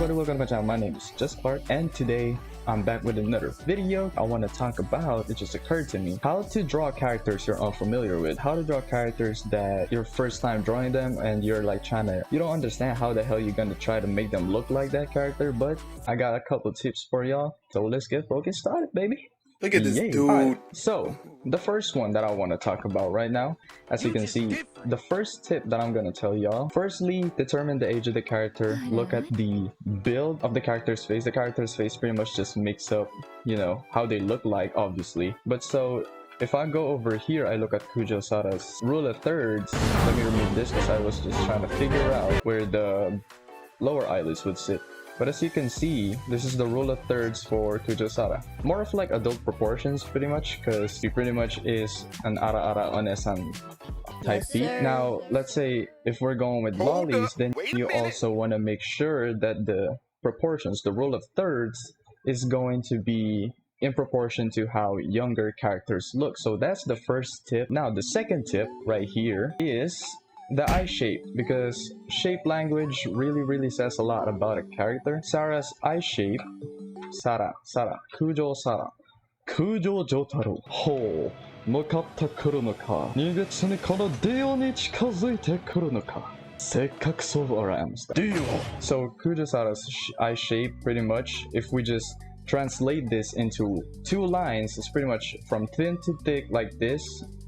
everybody, welcome to my channel. My name is JustClark, and today I'm back with another video. I want to talk about, it just occurred to me, how to draw characters you're unfamiliar with. How to draw characters that your first time drawing them and you're like you don't understand how the hell you're gonna try to make them look like that character. But I got a couple tips for y'all, so let's get focused started, baby. Look at this dude. Right, so the first one that I want to talk about right now, as you can see, the first tip that I'm going to tell y'all, firstly, determine the age of the character. Look at the build of the character's face. The character's face pretty much just makes up, you know, how they look like, obviously. But so if I go over here, I look at Kujo Sara's rule of thirds. Let me remove this because I was just trying to figure out where the lower eyelids would sit. But as you can see, this is the rule of thirds for Kujo Sara. More of like adult proportions pretty much, because he pretty much is an ara-ara onesan type feet. Now, let's say if we're going with lollies, then you also want to make sure that the proportions, the rule of thirds, is going to be in proportion to how younger characters look. So that's the first tip. Now, the second tip right here is the eye shape, because shape language really says a lot about a character. Sara's eye shape, Kujo Sara, Kujo Jotaro, Ho, Mukatta kuru no ka, Nigetsu ni kara Dio ni chikazuite kuru no ka, Sekkaku so aroused. So Kujo Sara's eye shape, pretty much, if we just translate this into two lines, it's pretty much from thin to thick like this,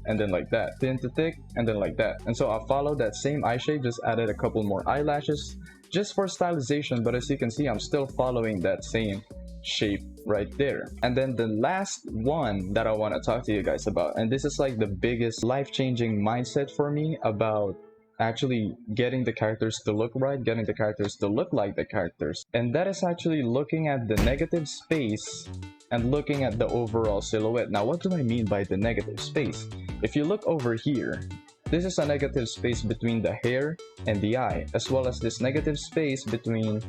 and then like that, thin to thick, and then like that. And so I followed that same eye shape, just added a couple more eyelashes just for stylization, but as you can see, I'm still following that same shape right there. And then the last one that I want to talk to you guys about, and this is like the biggest life-changing mindset for me about actually getting the characters to look right, getting the characters to look like the characters, and that is actually looking at the negative space and looking at the overall silhouette. Now, what do I mean by the negative space? If you look over here, this is a negative space between the hair and the eye, as well as this negative space between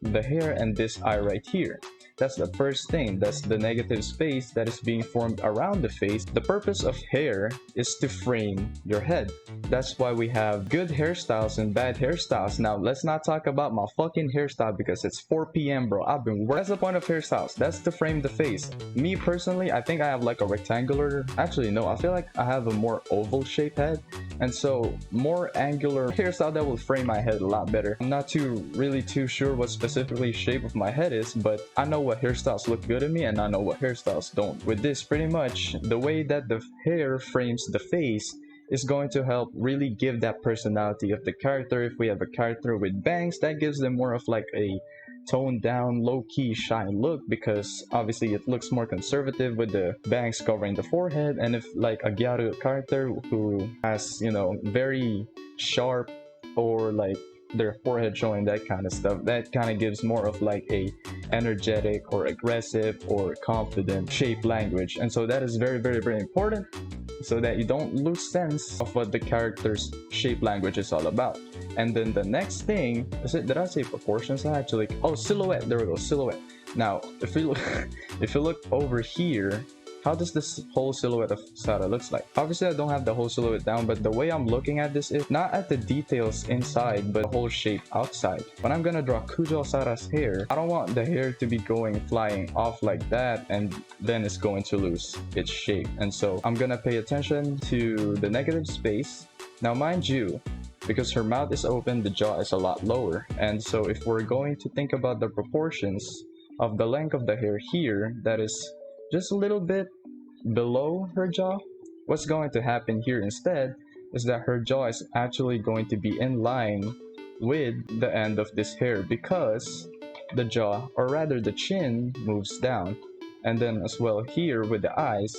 the hair and this eye right here. That's the first thing. That's the negative space that is being formed around the face. The purpose of hair is to frame your head. That's why we have good hairstyles and bad hairstyles. Now, let's not talk about my fucking hairstyle because it's 4 p.m. bro. I've been working. That's the point of hairstyles. That's to frame the face. Me personally, I think I have like a rectangular, actually no, I feel like I have a more oval shaped head. And so more angular hairstyle that will frame my head a lot better. I'm not really too sure what specifically shape of my head is, but I know what hairstyles look good on me and I know what hairstyles don't. With this, pretty much the way that the hair frames the face is going to help really give that personality of the character. If we have a character with bangs, that gives them more of like a toned down, low-key, shy look, because obviously it looks more conservative with the bangs covering the forehead. And if like a gyaru character who has, you know, very sharp or like their forehead showing, that kind of stuff, that kind of gives more of like a energetic or aggressive or confident shape language. And so that is very important, so that you don't lose sense of what the character's shape language is all about. And then the next thing is it, did I say proportions? I actually, oh, silhouette, there we go, silhouette. Now if you look over here, how does this whole silhouette of Sara looks like? Obviously I don't have the whole silhouette down, but the way I'm looking at this is not at the details inside, but the whole shape outside. When I'm gonna draw Kujo Sara's hair, I don't want the hair to be flying off like that, and then it's going to lose its shape. And so I'm gonna pay attention to the negative space. Now mind you, because her mouth is open, the jaw is a lot lower. And so if we're going to think about the proportions of the length of the hair here, that is just a little bit below her jaw, what's going to happen here instead is that her jaw is actually going to be in line with the end of this hair, because the jaw, or rather the chin, moves down. And then as well here with the eyes,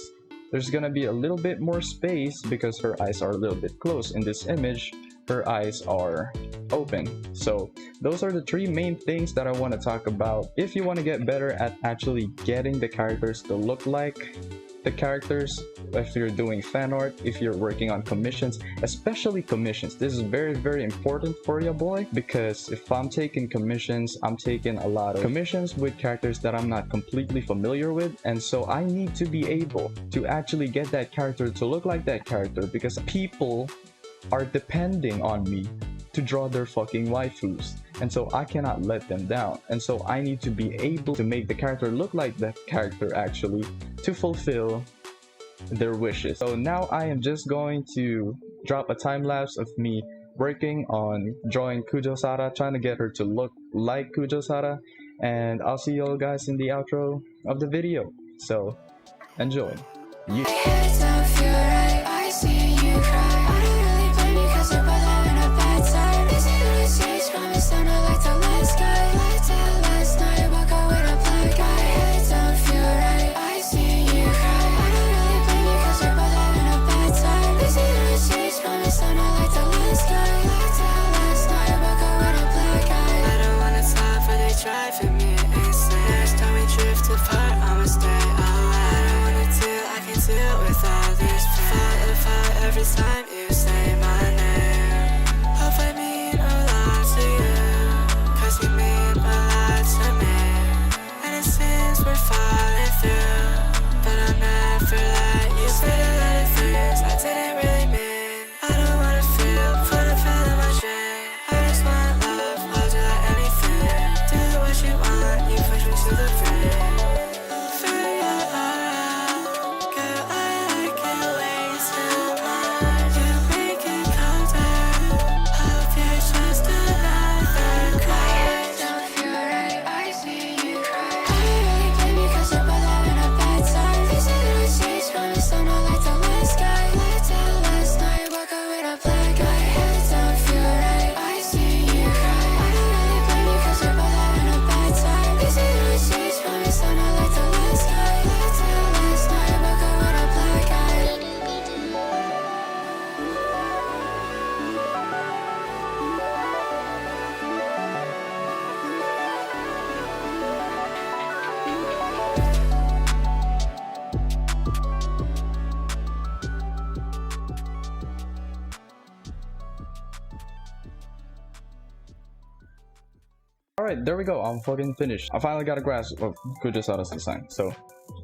there's gonna be a little bit more space because her eyes are a little bit closed. In this image, her eyes are open. So those are the three main things that I want to talk about if you want to get better at actually getting the characters to look like the characters. If you're doing fan art, if you're working on commissions, especially commissions, this is very important for you, boy, because if I'm taking commissions, I'm taking a lot of commissions with characters that I'm not completely familiar with, and so I need to be able to actually get that character to look like that character, because people are depending on me to draw their fucking waifus. and so I cannot let them down, and so I need to be able to make the character look like that character actually to fulfill their wishes. So now I am just going to drop a time lapse of me working on drawing Kujo-Sara, trying to get her to look like Kujo-Sara, and I'll see you all guys in the outro of the video. So enjoy. Yeah. Every time you say my name, hope I mean a lot to you, 'cause you mean a lot to me. And it seems we're falling through, but I'll never let you say a lot of things I didn't really mean. I don't wanna feel, put a pen in my dream. I just want love, I'll do like anything. Do what you want, you push me to the brink. Alright, there we go. I'm fucking finished. I finally got a grasp of Kujo-Sara's design. So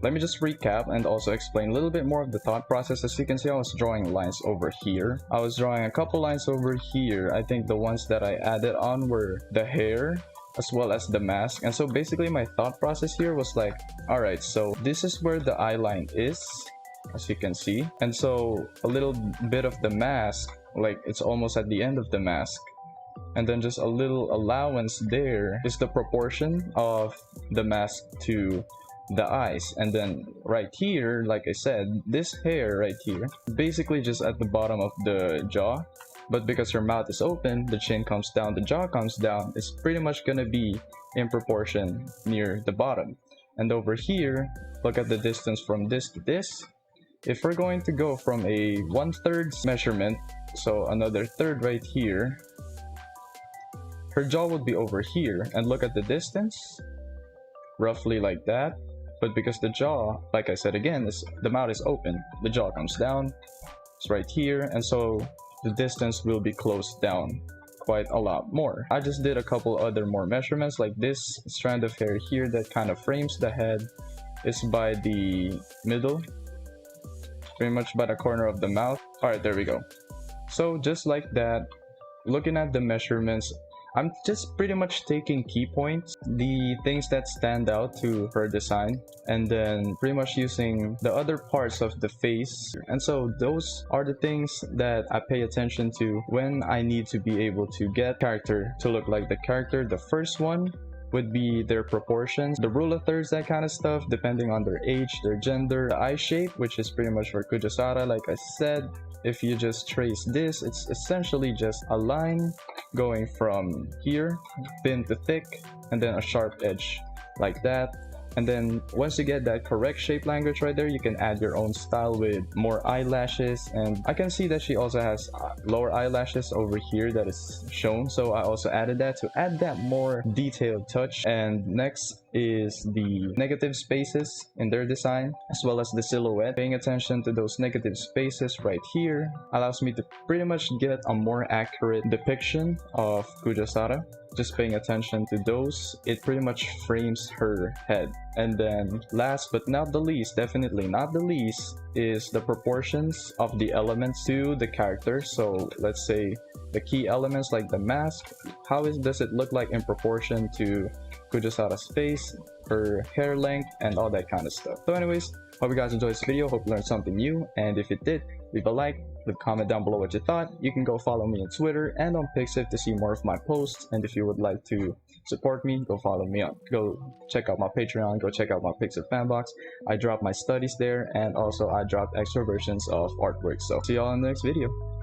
let me just recap and also explain a little bit more of the thought process. As you can see, I was drawing lines over here. I was drawing a couple lines over here. I think the ones that I added on were the hair as well as the mask. And so basically my thought process here was like, alright, so this is where the eye line is, as you can see. And so a little bit of the mask, like it's almost at the end of the mask. And then just a little allowance there is the proportion of the mask to the eyes. And then right here, like I said, this hair right here, basically just at the bottom of the jaw. But because her mouth is open, the chin comes down, the jaw comes down, it's pretty much gonna be in proportion near the bottom. And over here, look at the distance from this to this. If we're going to go from a 1/3 measurement, so another third right here, her jaw would be over here, and look at the distance, roughly like that. But because the jaw, like I said again, the mouth is open, the jaw comes down, it's right here, and so the distance will be closed down quite a lot more. I just did a couple other more measurements, like this strand of hair here that kind of frames the head is by the middle, pretty much by the corner of the mouth. Alright, there we go. So just like that, looking at the measurements, I'm just pretty much taking key points, the things that stand out to her design, and then pretty much using the other parts of the face. And so those are the things that I pay attention to when I need to be able to get character to look like the character. The first one would be their proportions, the rule of thirds, that kind of stuff, depending on their age, their gender, the eye shape, which is pretty much for Kujo-Sara. Like I said, if you just trace this, it's essentially just a line going from here, thin to thick, and then a sharp edge like that. And then once you get that correct shape language right there, you can add your own style with more eyelashes. And I can see that she also has lower eyelashes over here that is shown, so I also added that to add that more detailed touch. And next is the negative spaces in their design, as well as the silhouette. Paying attention to those negative spaces right here allows me to pretty much get a more accurate depiction of Kujo-Sara. Just paying attention to those, it pretty much frames her head. And then last but not the least, definitely not the least, is the proportions of the elements to the character. So let's say the key elements like the mask, does it look like in proportion to Kujosada's face, her hair length, and all that kind of stuff. So anyways, hope you guys enjoyed this video, hope you learned something new, and if it did, leave a like, leave a comment down below what you thought. You can go follow me on Twitter and on Pixiv to see more of my posts, and if you would like to support me, go follow me on, go check out my Patreon, go check out my Pixiv fanbox. I drop my studies there, and also I drop extra versions of artwork. So see y'all in the next video.